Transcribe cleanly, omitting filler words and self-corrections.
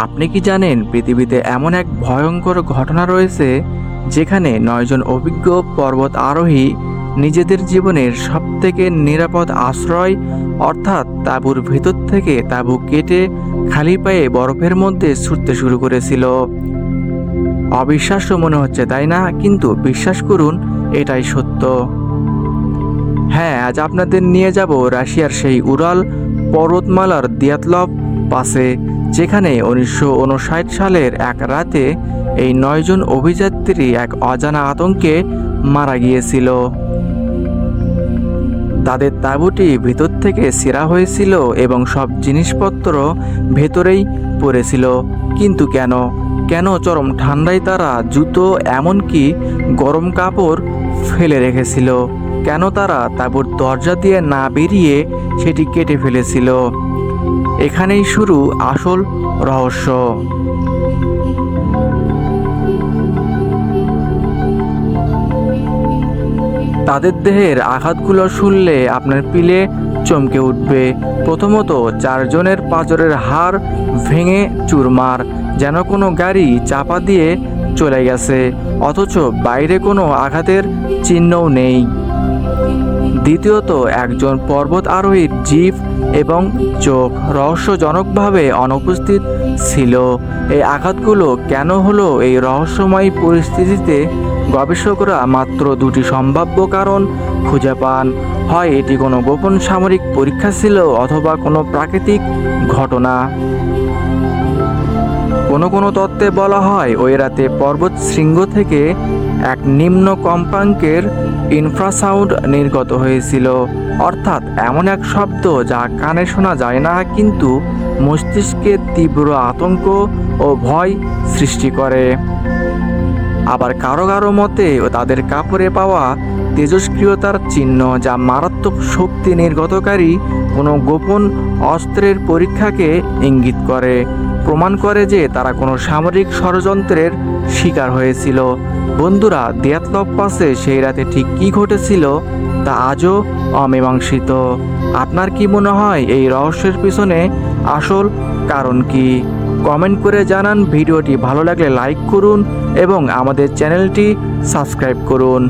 আপনি কি জানেন পৃথিবীতে এমন এক ভয়ঙ্কর ঘটনা রয়েছে যেখানে 9 জন অভিজ্ঞ পর্বত আরোহী নিজেদের জীবনের সবথেকে নিরাপদ আশ্রয় অর্থাৎ তাঁবুর ভেতর থেকে তাঁবু কেটে খালি পায়ে বরফের মধ্যে ছুটতে শুরু করেছিল। অবিশ্বাস্য মনে হচ্ছে তাই না? কিন্তু বিশ্বাস করুন, এটাই সত্য। হ্যাঁ, আজ আপনাদের নিয়ে যাব রাশিয়ার সেই উরাল পর্বতমালার দিয়াতলভ পাসে, যেখানে 1959 সালের এক রাতে এই 9 জন অভিযাত্রী এক অজানা আতঙ্কে মারা গিয়েছিল। তাদের তাঁবুটি ভিতর থেকে ছেঁড়া হয়েছিল এবং সব জিনিসপত্র ভেতরেই পড়েছিল। কিন্তু কেন কেন চরম ঠান্ডায় তারা জুতো এমনকি গরম কাপড় ফেলে রেখেছিল? কেন তারা তাঁবুর দরজা দিয়ে না বেরিয়ে সেটি কেটে ফেলেছিল? এখানেই শুরু আসল রহস্য। তাদের দেহের আঘাতগুলো শুনলে আপনার পিলে চমকে উঠবে। প্রথমত, 4 জনের পাঁজরের হাড় ভেঙে চুরমার, যেন কোনো গাড়ি চাপা দিয়ে চলে গেছে, অথচ বাইরে কোনো আঘাতের চিহ্নও নেই। দ্বিতীয়ত, একজন পর্বত আরোহীর জিভ এবং চোখ রহস্যজনকভাবে অনুপস্থিত ছিল। এই আঘাতগুলো কেন হলো? এই রহস্যময় পরিস্থিতিতে গবেষকরা মাত্র 2টি সম্ভাব্য কারণ খুঁজে পান। হয় এটি কোনো গোপন সামরিক পরীক্ষা ছিল, অথবা কোনো প্রাকৃতিক ঘটনা। কোনো তত্ত্বে বলা হয় ওই রাতে পর্বত শৃঙ্গ থেকে এক নিম্ন কম্পাঙ্কের ইনফ্রাসাউন্ড নির্গত হয়েছিল, অর্থাৎ এমন এক শব্দ যা কানে শোনা যায় না কিন্তু মস্তিষ্কে তীব্র আতঙ্ক ও ভয় সৃষ্টি করে। আবার কারো মতে তাদের কাপড়ে পাওয়া তেজস্ক্রিয়তার চিহ্ন, যা মারাত্মক শক্তি নির্গতকারী কোনো গোপন অস্ত্রের পরীক্ষাকে ইঙ্গিত করে, প্রমাণ করে যে তারা কোনো সামরিক ষড়যন্ত্রের শিকার হয়েছিল। বন্ধুরা, দিয়াতলভ পাসে সেই রাতে ঠিক কী ঘটেছিল তা আজও অমীমাংসিত। আপনার কি মনে হয় এই রহস্যের পিছনে আসল কারণ কি? কমেন্ট করে জানান। ভিডিওটি ভালো লাগলে লাইক করুন এবং আমাদের চ্যানেলটি সাবস্ক্রাইব করুন।